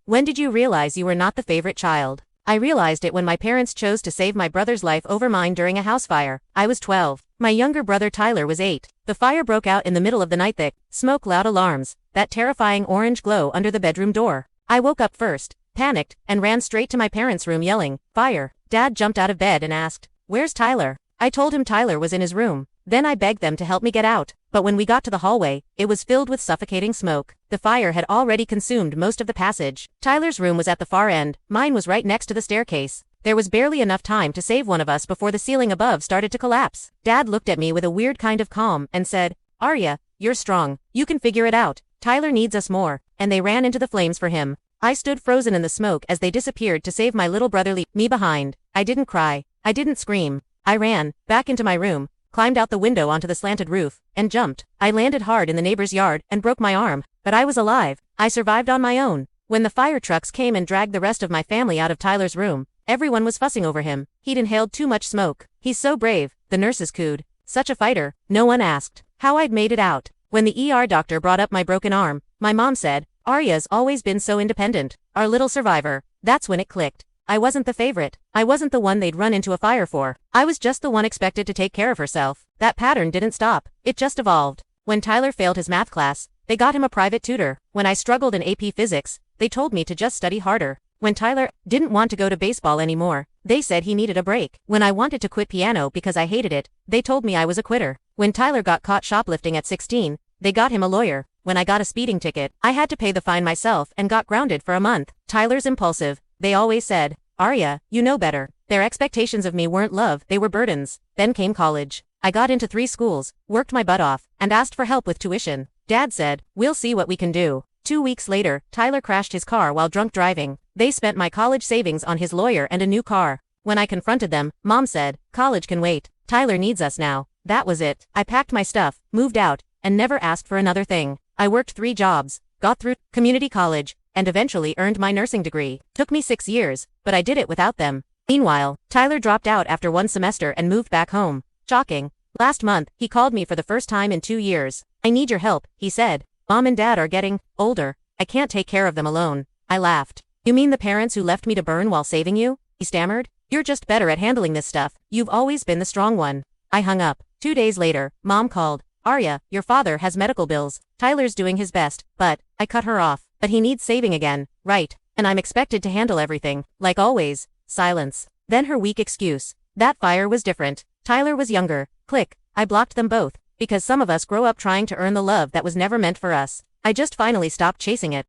When did you realize you were not the favorite child? I realized it when my parents chose to save my brother's life over mine during a house fire. I was 12. My younger brother Tyler was 8. The fire broke out in the middle of the night, thick smoke, loud alarms, that terrifying orange glow under the bedroom door. I woke up first, panicked, and ran straight to my parents' room yelling, "Fire!" Dad jumped out of bed and asked, "Where's Tyler?" I told him Tyler was in his room. Then I begged them to help me get out. But when we got to the hallway, it was filled with suffocating smoke. The fire had already consumed most of the passage. Tyler's room was at the far end, mine was right next to the staircase. There was barely enough time to save one of us before the ceiling above started to collapse. Dad looked at me with a weird kind of calm and said, "Arya, you're strong. You can figure it out. Tyler needs us more." And they ran into the flames for him. I stood frozen in the smoke as they disappeared to save my little brother, leave me behind. I didn't cry. I didn't scream. I ran back into my room, climbed out the window onto the slanted roof, and jumped. I landed hard in the neighbor's yard and broke my arm, but I was alive. I survived on my own. When the fire trucks came and dragged the rest of my family out of Tyler's room, everyone was fussing over him. He'd inhaled too much smoke. "He's so brave," the nurses cooed. "Such a fighter." No one asked how I'd made it out. When the ER doctor brought up my broken arm, my mom said, "Arya's always been so independent. Our little survivor." That's when it clicked. I wasn't the favorite. I wasn't the one they'd run into a fire for. I was just the one expected to take care of herself. That pattern didn't stop. It just evolved. When Tyler failed his math class, they got him a private tutor. When I struggled in AP physics, they told me to just study harder. When Tyler didn't want to go to baseball anymore, they said he needed a break. When I wanted to quit piano because I hated it, they told me I was a quitter. When Tyler got caught shoplifting at 16, they got him a lawyer. When I got a speeding ticket, I had to pay the fine myself and got grounded for a month. Tyler's impulsive. They always said, "Arya, you know better." Their expectations of me weren't love, they were burdens. Then came college. I got into 3 schools, worked my butt off, and asked for help with tuition. Dad said, "We'll see what we can do." 2 weeks later, Tyler crashed his car while drunk driving. They spent my college savings on his lawyer and a new car. When I confronted them, Mom said, "College can wait. Tyler needs us now." That was it. I packed my stuff, moved out, and never asked for another thing. I worked 3 jobs, got through community college, and eventually earned my nursing degree. Took me 6 years, but I did it without them. Meanwhile, Tyler dropped out after 1 semester and moved back home. Shocking. Last month, he called me for the first time in 2 years. "I need your help," he said. "Mom and Dad are getting older. I can't take care of them alone." I laughed. "You mean the parents who left me to burn while saving you?" he stammered. "You're just better at handling this stuff. You've always been the strong one." I hung up. 2 days later, Mom called. "Arya, your father has medical bills. Tyler's doing his best, but..." I cut her off. "But he needs saving again, right? And I'm expected to handle everything." Like always. Silence. Then her weak excuse. "That fire was different. Tyler was younger." Click. I blocked them both. Because some of us grow up trying to earn the love that was never meant for us. I just finally stopped chasing it.